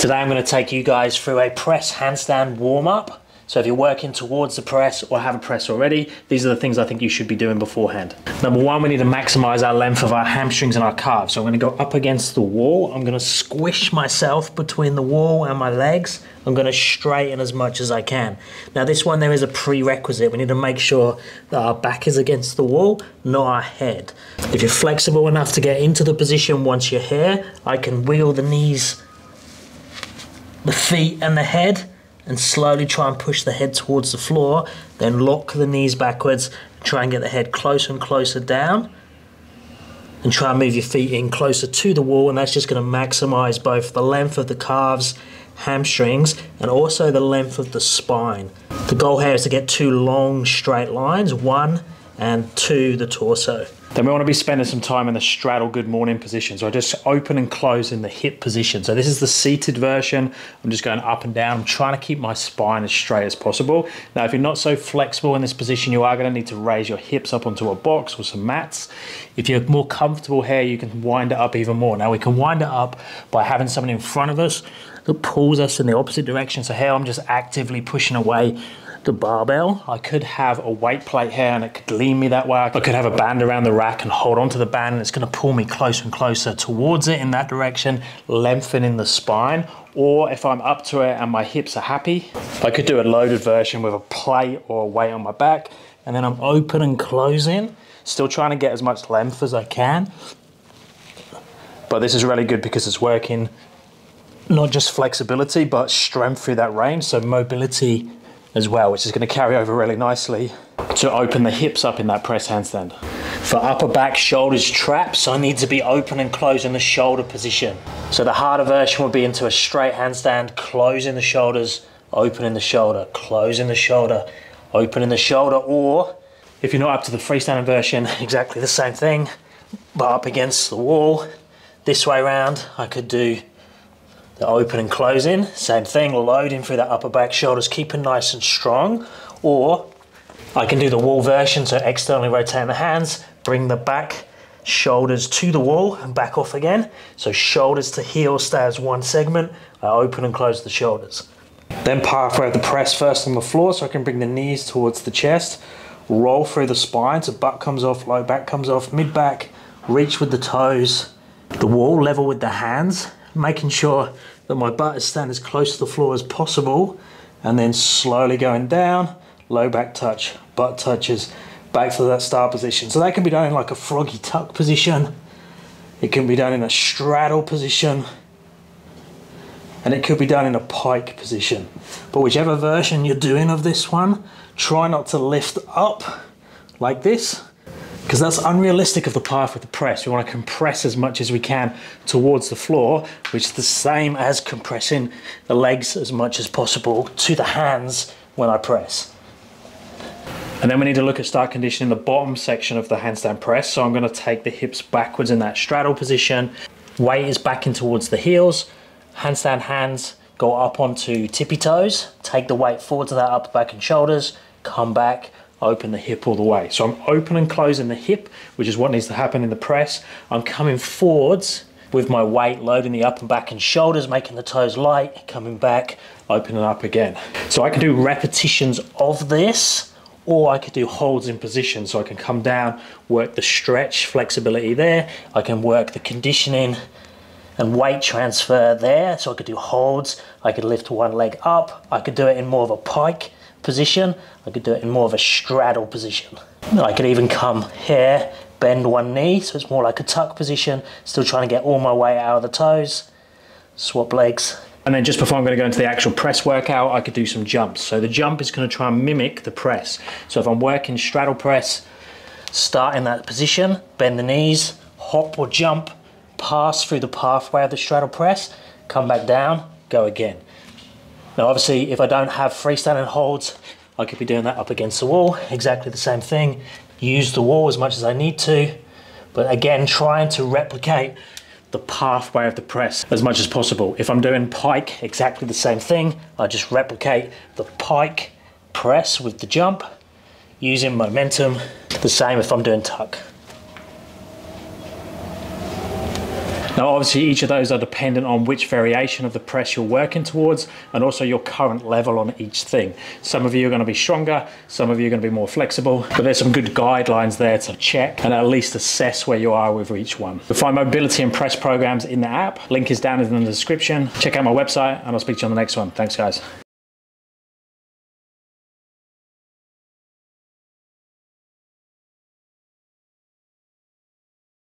Today I'm going to take you guys through a press handstand warm-up. So if you're working towards the press or have a press already, these are the things I think you should be doing beforehand. Number one, we need to maximize our length of our hamstrings and our calves. So I'm going to go up against the wall. I'm going to squish myself between the wall and my legs. I'm going to straighten as much as I can. Now this one, there is a prerequisite. We need to make sure that our back is against the wall, not our head. If you're flexible enough to get into the position once you're here, I can wheel the knees, the feet and the head, and slowly try and push the head towards the floor, then lock the knees backwards, try and get the head closer and closer down, and try and move your feet in closer to the wall, and that's just going to maximize both the length of the calves, hamstrings, and also the length of the spine. The goal here is to get two long straight lines, one and two the torso. Then we want to be spending some time in the straddle good morning position. So I just open and close in the hip position. So this is the seated version. I'm just going up and down. I'm trying to keep my spine as straight as possible. Now, if you're not so flexible in this position, you are going to need to raise your hips up onto a box or some mats. If you're more comfortable here, you can wind it up even more. Now we can wind it up by having someone in front of us that pulls us in the opposite direction. So here I'm just actively pushing away the barbell. I could have a weight plate here and it could lean me that way. I could have a band around the rack and hold onto the band, and it's going to pull me closer and closer towards it in that direction, lengthening the spine. Or if I'm up to it and my hips are happy, I could do a loaded version with a plate or a weight on my back, and then I'm open and closing, still trying to get as much length as I can. But this is really good because it's working not just flexibility but strength through that range, so mobility as well, which is going to carry over really nicely to open the hips up in that press handstand. For upper back, shoulders, traps, I need to be open and closing the shoulder position. So the harder version would be into a straight handstand, closing the shoulders, opening the shoulder, closing the shoulder, opening the shoulder, or if you're not up to the freestanding version, exactly the same thing, but up against the wall. This way around, I could do the open and closing, same thing, loading through that upper back, shoulders, keeping nice and strong. Or I can do the wall version, so externally rotating the hands, bring the back, shoulders to the wall and back off again. So shoulders to heels stay as one segment. I open and close the shoulders. Then pathway of the press first on the floor, so I can bring the knees towards the chest, roll through the spine, so butt comes off, low back comes off, mid back, reach with the toes, the wall level with the hands, making sure that my butt is staying as close to the floor as possible, and then slowly going down, low back touch, butt touches, back to that start position. So that can be done in like a froggy tuck position, it can be done in a straddle position, and it could be done in a pike position. But whichever version you're doing of this one, try not to lift up like this, because that's unrealistic of the path with the press. We want to compress as much as we can towards the floor, which is the same as compressing the legs as much as possible to the hands when I press. And then we need to look at start conditioning the bottom section of the handstand press. So I'm going to take the hips backwards in that straddle position. Weight is backing towards the heels. Handstand hands go up onto tippy toes. Take the weight forward to that upper back and shoulders. Come back. Open the hip all the way. So I'm open and closing the hip, which is what needs to happen in the press. I'm coming forwards with my weight, loading the upper back and shoulders, making the toes light, coming back, opening up again. So I can do repetitions of this, or I could do holds in position. So I can come down, work the stretch, flexibility there. I can work the conditioning and weight transfer there. So I could do holds, I could lift one leg up, I could do it in more of a pike position, I could do it in more of a straddle position. I could even come here, bend one knee, so it's more like a tuck position, still trying to get all my weight out of the toes, swap legs. And then just before I'm going to go into the actual press workout, I could do some jumps. So the jump is going to try and mimic the press. So if I'm working straddle press, start in that position, bend the knees, hop or jump, pass through the pathway of the straddle press, come back down, go again. Now obviously if I don't have freestanding holds, I could be doing that up against the wall, exactly the same thing. Use the wall as much as I need to, but again trying to replicate the pathway of the press as much as possible. If I'm doing pike, exactly the same thing. I just replicate the pike press with the jump, using momentum. The same if I'm doing tuck. Now obviously each of those are dependent on which variation of the press you're working towards and also your current level on each thing. Some of you are going to be stronger, some of you are going to be more flexible, but there's some good guidelines there to check and at least assess where you are with each one. You'll find mobility and press programs in the app. Link is down in the description. Check out my website and I'll speak to you on the next one. Thanks guys.